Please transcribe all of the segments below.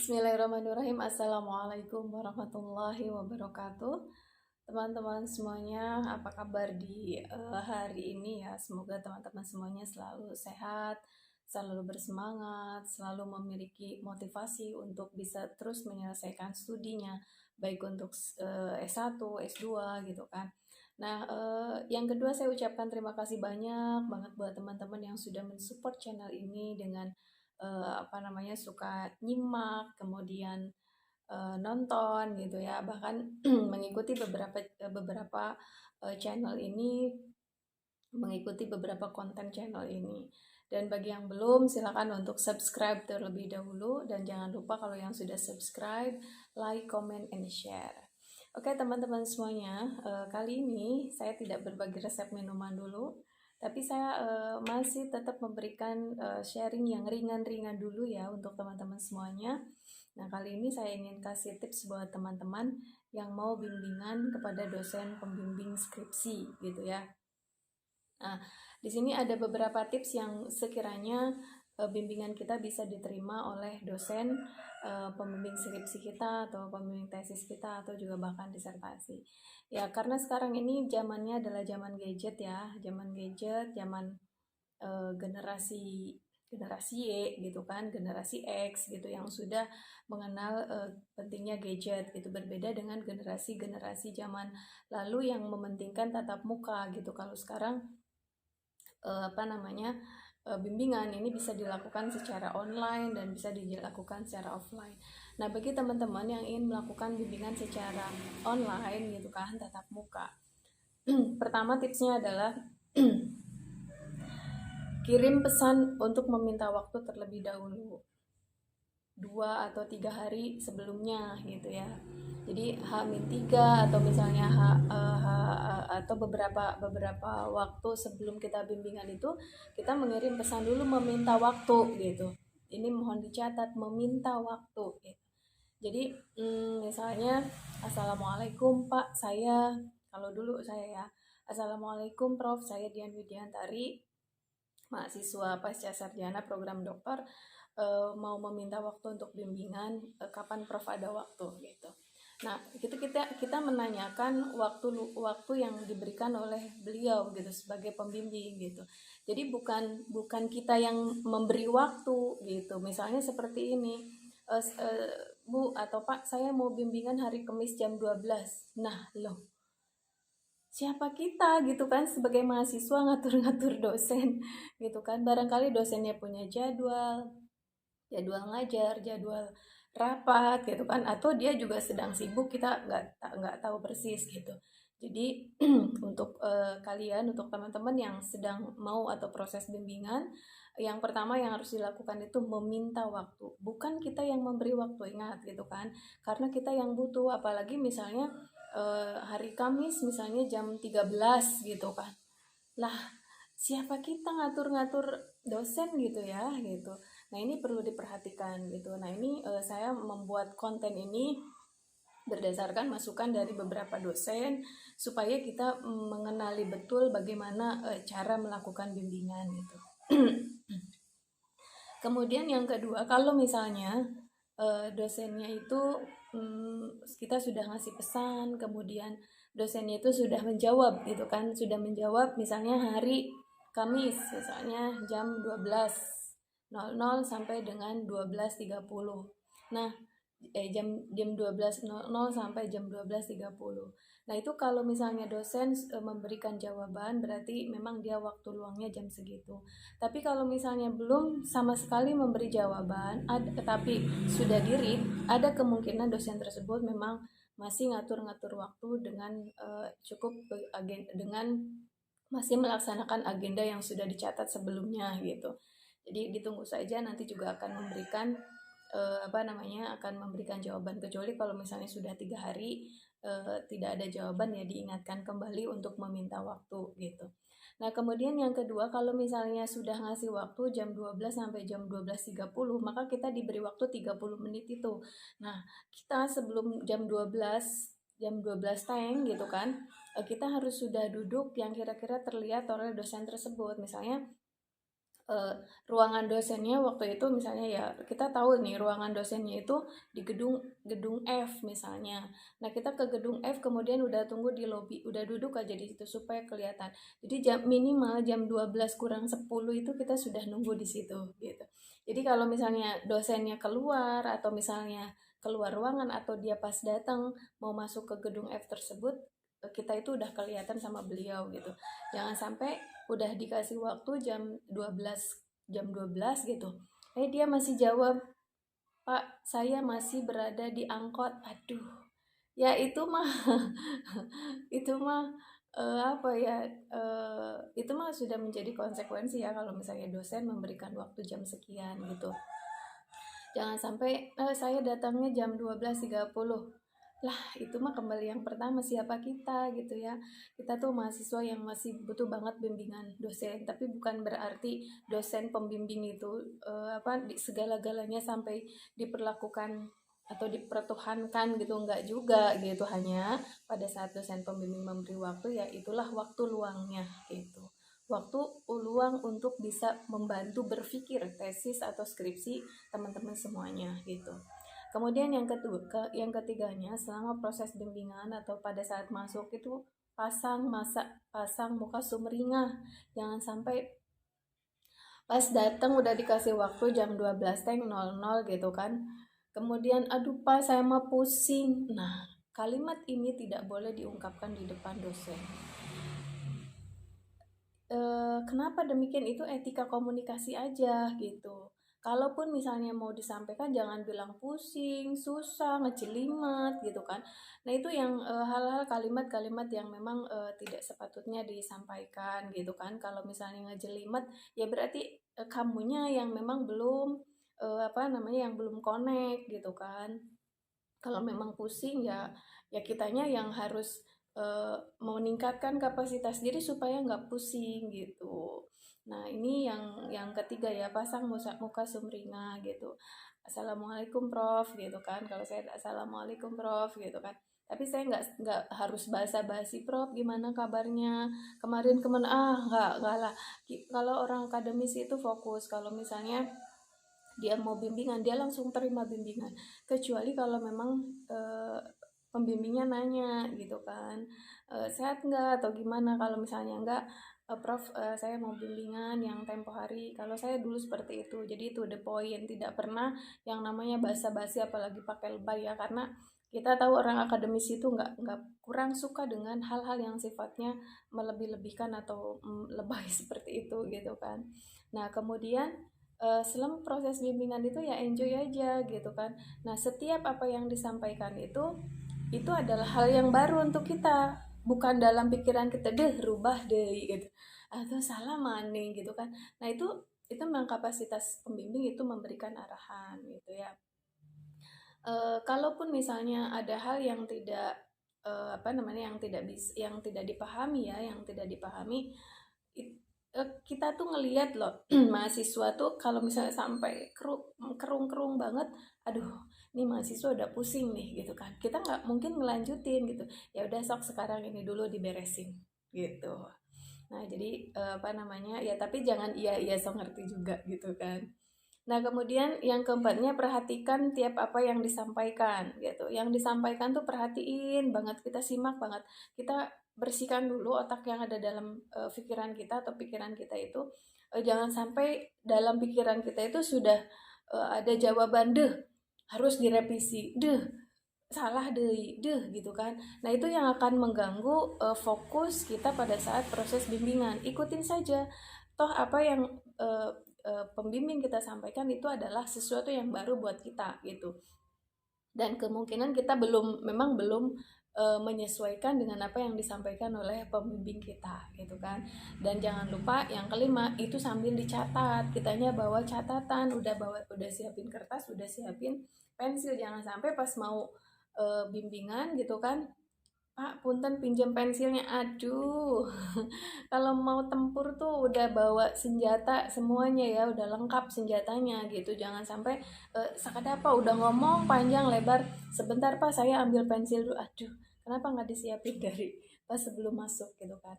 Bismillahirrahmanirrahim. Assalamualaikum warahmatullahi wabarakatuh. Teman-teman semuanya, apa kabar di hari ini ya? Semoga teman-teman semuanya selalu sehat, selalu bersemangat, selalu memiliki motivasi untuk bisa terus menyelesaikan studinya, baik untuk S1, S2 gitu kan. Nah, yang kedua saya ucapkan terima kasih banyak banget buat teman-teman yang sudah mensupport channel ini dengan suka nyimak, kemudian nonton gitu ya, bahkan mengikuti beberapa channel ini, mengikuti beberapa konten channel ini. Dan bagi yang belum, silakan untuk subscribe terlebih dahulu, dan jangan lupa kalau yang sudah subscribe, like, comment, and share. Oke teman-teman semuanya, kali ini saya tidak berbagi resep minuman dulu, tapi saya masih tetap memberikan sharing yang ringan-ringan dulu ya untuk teman-teman semuanya. Nah, kali ini saya ingin kasih tips buat teman-teman yang mau bimbingan kepada dosen pembimbing skripsi gitu ya. Nah, di sini ada beberapa tips yang sekiranya bimbingan kita bisa diterima oleh dosen pembimbing skripsi kita atau pembimbing tesis kita atau juga bahkan disertasi. Ya, karena sekarang ini zamannya adalah zaman gadget ya, zaman generasi generasi Y gitu kan, generasi X gitu yang sudah mengenal pentingnya gadget gitu, berbeda dengan generasi-generasi zaman lalu yang mementingkan tatap muka gitu. Kalau sekarang bimbingan ini bisa dilakukan secara online dan bisa dilakukan secara offline. Nah, bagi teman-teman yang ingin melakukan bimbingan secara online gitu kan, tatap muka, pertama tipsnya adalah kirim pesan untuk meminta waktu terlebih dahulu, 2 atau 3 hari sebelumnya gitu ya. Jadi H-3 atau misalnya atau beberapa waktu sebelum kita bimbingan itu, kita mengirim pesan dulu meminta waktu gitu. Ini mohon dicatat, meminta waktu gitu. Jadi misalnya, Assalamualaikum Pak, kalau dulu saya ya, Assalamualaikum Prof, saya Dian Widiantari, mahasiswa pasca sarjana program dokter, mau meminta waktu untuk bimbingan, kapan Prof ada waktu gitu. Nah, itu kita menanyakan waktu yang diberikan oleh beliau gitu sebagai pembimbing gitu. Jadi bukan kita yang memberi waktu gitu. Misalnya seperti ini, Bu atau Pak, saya mau bimbingan hari Kamis jam 12. Nah, loh, siapa kita gitu kan sebagai mahasiswa ngatur-ngatur dosen gitu kan. Barangkali dosennya punya jadwal ngajar, jadwal rapat gitu kan, atau dia juga sedang sibuk, kita nggak tahu persis gitu. Jadi untuk kalian, untuk teman-teman yang sedang mau atau proses bimbingan, yang pertama yang harus dilakukan itu meminta waktu, bukan kita yang memberi waktu, ingat gitu kan, karena kita yang butuh. Apalagi misalnya hari Kamis misalnya jam 13 gitu kan, lah siapa kita ngatur-ngatur dosen gitu ya gitu. Nah, ini perlu diperhatikan gitu. Nah, ini saya membuat konten ini berdasarkan masukan dari beberapa dosen supaya kita mengenali betul bagaimana cara melakukan bimbingan gitu. Kemudian yang kedua, kalau misalnya dosennya itu kita sudah ngasih pesan, kemudian dosennya itu sudah menjawab gitu kan, sudah menjawab misalnya hari Kamis misalnya jam 12.00 sampai dengan 12.30. Nah, jam 12.00 sampai jam 12.30. Nah, itu kalau misalnya dosen memberikan jawaban, berarti memang dia waktu luangnya jam segitu. Tapi kalau misalnya belum sama sekali memberi jawaban, tetapi sudah di-read, ada kemungkinan dosen tersebut memang masih ngatur-ngatur waktu dengan dengan masih melaksanakan agenda yang sudah dicatat sebelumnya gitu. Jadi ditunggu saja, nanti juga akan memberikan akan memberikan jawaban, kecuali kalau misalnya sudah 3 hari tidak ada jawaban, ya diingatkan kembali untuk meminta waktu gitu. Nah, kemudian yang kedua, kalau misalnya sudah ngasih waktu jam 12 sampai jam 12.30, maka kita diberi waktu 30 menit itu. Nah, kita sebelum jam 12 teng gitu kan, kita harus sudah duduk yang kira-kira terlihat oleh dosen tersebut. Misalnya eh, ruangan dosennya waktu itu misalnya ya kita tahu nih ruangan dosennya itu di gedung gedung F misalnya. Nah kita ke gedung F kemudian udah tunggu di lobi, udah duduk aja di situ supaya kelihatan. Jadi minimal jam 12 kurang 10 itu kita sudah nunggu di situ gitu. Jadi kalau misalnya dosennya keluar atau misalnya keluar ruangan atau dia pas datang mau masuk ke gedung F tersebut, kita itu udah kelihatan sama beliau gitu. Jangan sampai udah dikasih waktu jam 12 gitu. Dia masih jawab, "Pak, saya masih berada di angkot." Aduh. Ya itu mah itu mah apa ya? Itu mah sudah menjadi konsekuensi ya kalau misalnya dosen memberikan waktu jam sekian gitu. Jangan sampai saya datangnya jam 12.30. Lah, itu mah kembali yang pertama siapa kita gitu ya. Kita tuh mahasiswa yang masih butuh banget bimbingan dosen, tapi bukan berarti dosen pembimbing itu segala-galanya sampai diperlakukan atau dipertuhankan gitu, enggak juga gitu. Hanya pada saat dosen pembimbing memberi waktu ya itulah waktu luangnya gitu, waktu luang untuk bisa membantu berpikir tesis atau skripsi teman-teman semuanya gitu. Kemudian yang ketiganya selama proses bimbingan atau pada saat masuk itu pasang muka sumringah. Jangan sampai pas datang udah dikasih waktu jam 12.00 gitu kan. Kemudian aduh Pak saya mah pusing. Nah, kalimat ini tidak boleh diungkapkan di depan dosen. Kenapa demikian? Itu etika komunikasi aja gitu. Kalaupun misalnya mau disampaikan jangan bilang pusing, susah, ngecilimet gitu kan. Nah itu yang hal-hal kalimat-kalimat yang memang tidak sepatutnya disampaikan gitu kan. Kalau misalnya ngejelimet ya berarti kamunya yang memang belum yang belum connect gitu kan. Kalau memang pusing ya kitanya yang harus meningkatkan kapasitas diri supaya nggak pusing gitu. Nah ini yang ketiga ya, pasang muka sumringah gitu. Assalamualaikum Prof gitu kan. Kalau saya Assalamualaikum Prof gitu kan. Tapi saya nggak harus basa-basi Prof gimana kabarnya kemarin kemana nggak lah. Kalau orang akademis itu fokus. Kalau misalnya dia mau bimbingan dia langsung terima bimbingan, kecuali kalau memang pembimbingnya nanya gitu kan, sehat nggak atau gimana. Kalau misalnya enggak, Prof saya mau bimbingan yang tempo hari. Kalau saya dulu seperti itu, jadi itu the point, tidak pernah yang namanya basa-basi apalagi pakai lebay ya, karena kita tahu orang akademis itu nggak kurang suka dengan hal-hal yang sifatnya melebih-lebihkan atau lebay seperti itu gitu kan. Nah kemudian selama proses bimbingan itu ya enjoy aja gitu kan. Nah setiap apa yang disampaikan itu adalah hal yang baru untuk kita, bukan dalam pikiran kita deh rubah deh gitu atau salah maning gitu kan. Nah itu memang kapasitas pembimbing itu memberikan arahan gitu ya. Kalaupun misalnya ada hal yang tidak yang tidak dipahami ya, yang tidak dipahami, kita tuh ngelihat loh mahasiswa tuh kalau misalnya sampai kerung-kerung banget, aduh ini mahasiswa udah pusing nih gitu kan, kita nggak mungkin ngelanjutin gitu. Ya udah sok sekarang ini dulu diberesin gitu. Nah jadi ya tapi jangan iya sok ngerti juga gitu kan. Nah, kemudian yang keempatnya perhatikan tiap apa yang disampaikan gitu. Yang disampaikan tuh perhatiin banget, kita simak banget. Kita bersihkan dulu otak yang ada dalam pikiran kita atau pikiran kita itu. Jangan sampai dalam pikiran kita itu sudah ada jawaban deh, harus direvisi. Deh, salah deh gitu kan. Nah, itu yang akan mengganggu fokus kita pada saat proses bimbingan. Ikutin saja. Toh apa yang pembimbing kita sampaikan itu adalah sesuatu yang baru buat kita gitu, dan kemungkinan kita memang belum menyesuaikan dengan apa yang disampaikan oleh pembimbing kita gitu kan. Dan jangan lupa yang kelima itu sambil dicatat, kitanya bawa catatan, udah siapin kertas, udah siapin pensil. Jangan sampai pas mau bimbingan gitu kan, Pak, punten pinjam pensilnya. Aduh, kalau mau tempur tuh udah bawa senjata semuanya ya, udah lengkap senjatanya gitu. Jangan sampai sakadapa udah ngomong panjang lebar, sebentar Pak saya ambil pensil dulu. Aduh, kenapa nggak disiapin dari pas sebelum masuk gitu kan.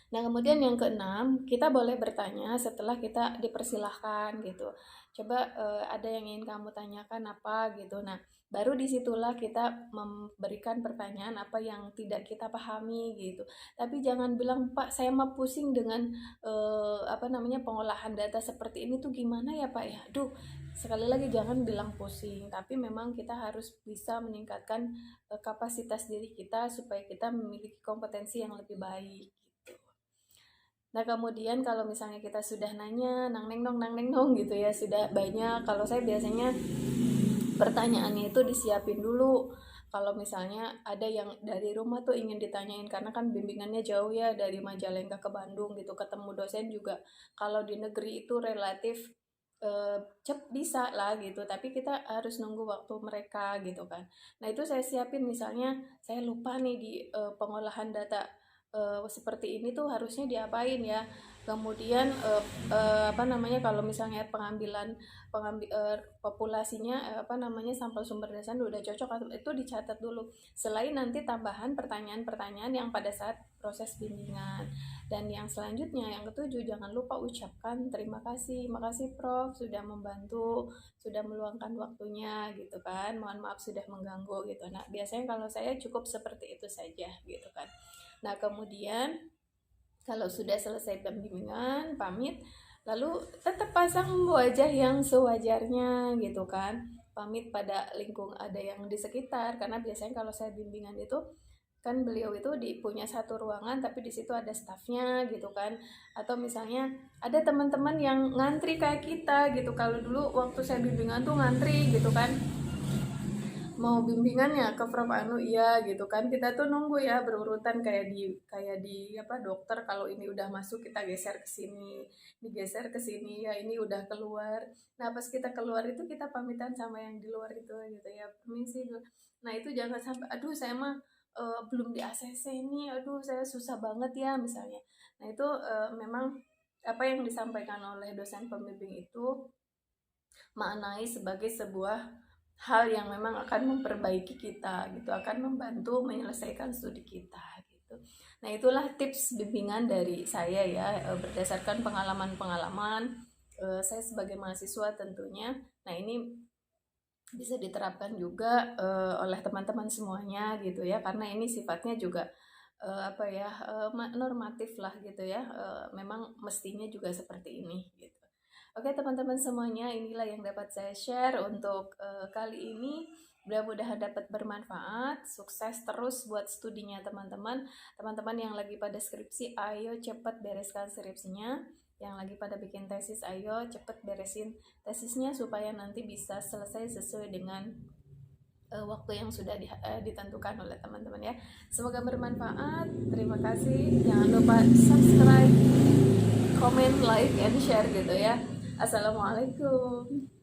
Nah, kemudian yang keenam, kita boleh bertanya setelah kita dipersilahkan gitu. Coba ada yang ingin kamu tanyakan apa gitu. Nah, baru disitulah kita memberikan pertanyaan apa yang tidak kita pahami gitu. Tapi jangan bilang, Pak, saya mah pusing dengan apa namanya pengolahan data seperti ini tuh gimana ya Pak ya. Aduh, sekali lagi jangan bilang pusing. Tapi memang kita harus bisa meningkatkan kapasitas diri kita supaya kita memiliki kompetensi yang lebih baik. Nah, kemudian kalau misalnya kita sudah nanya, nang neng dong gitu ya, sudah banyak. Kalau saya biasanya pertanyaannya itu disiapin dulu. Kalau misalnya ada yang dari rumah tuh ingin ditanyain, karena kan bimbingannya jauh ya dari Majalengka ke Bandung gitu, ketemu dosen juga. Kalau di negeri itu relatif bisa lah gitu, tapi kita harus nunggu waktu mereka gitu kan. Nah, itu saya siapin, misalnya saya lupa nih di pengolahan data seperti ini tuh harusnya diapain ya. Kemudian apa namanya kalau misalnya populasinya apa namanya sampel sumber dasar udah cocok atau itu dicatat dulu, selain nanti tambahan pertanyaan-pertanyaan yang pada saat proses bimbingan. Dan yang selanjutnya, yang ketujuh, jangan lupa ucapkan terima kasih. Makasih Prof sudah membantu, sudah meluangkan waktunya gitu kan, mohon maaf sudah mengganggu gitu. Nah, biasanya kalau saya cukup seperti itu saja gitu kan. Nah, kemudian kalau sudah selesai pembimbingan, pamit, lalu tetap pasang wajah yang sewajarnya gitu kan. Pamit pada ada yang di sekitar, karena biasanya kalau saya bimbingan itu kan beliau itu punya satu ruangan tapi di situ ada stafnya gitu kan, atau misalnya ada teman-teman yang ngantri kayak kita gitu. Kalau dulu waktu saya bimbingan tuh ngantri gitu kan, mau bimbingannya ke Prof Anu, iya gitu kan, kita tuh nunggu ya berurutan kayak di apa dokter, kalau ini udah masuk kita geser ke sini, digeser ke sini, ya ini udah keluar. Nah, pas kita keluar itu kita pamitan sama yang di luar itu gitu ya, permisi. Nah, itu jangan sampai aduh saya mah belum di ACC ini, aduh saya susah banget ya misalnya. Nah, itu memang apa yang disampaikan oleh dosen pembimbing itu maknai sebagai sebuah hal yang memang akan memperbaiki kita gitu, akan membantu menyelesaikan studi kita gitu. Nah, itulah tips bimbingan dari saya ya, berdasarkan pengalaman-pengalaman saya sebagai mahasiswa tentunya. Nah, ini bisa diterapkan juga oleh teman-teman semuanya gitu ya, karena ini sifatnya juga apa ya, normatif lah gitu ya, memang mestinya juga seperti ini gitu. Oke teman-teman semuanya, inilah yang dapat saya share untuk kali ini. Mudah-mudahan dapat bermanfaat. Sukses terus buat studinya teman-teman. Teman-teman yang lagi pada skripsi, ayo cepat bereskan skripsinya. Yang lagi pada bikin tesis, ayo cepat beresin tesisnya supaya nanti bisa selesai sesuai dengan waktu yang sudah ditentukan oleh teman-teman ya. Semoga bermanfaat. Terima kasih. Jangan lupa subscribe, comment, like, and share gitu ya. Assalamualaikum.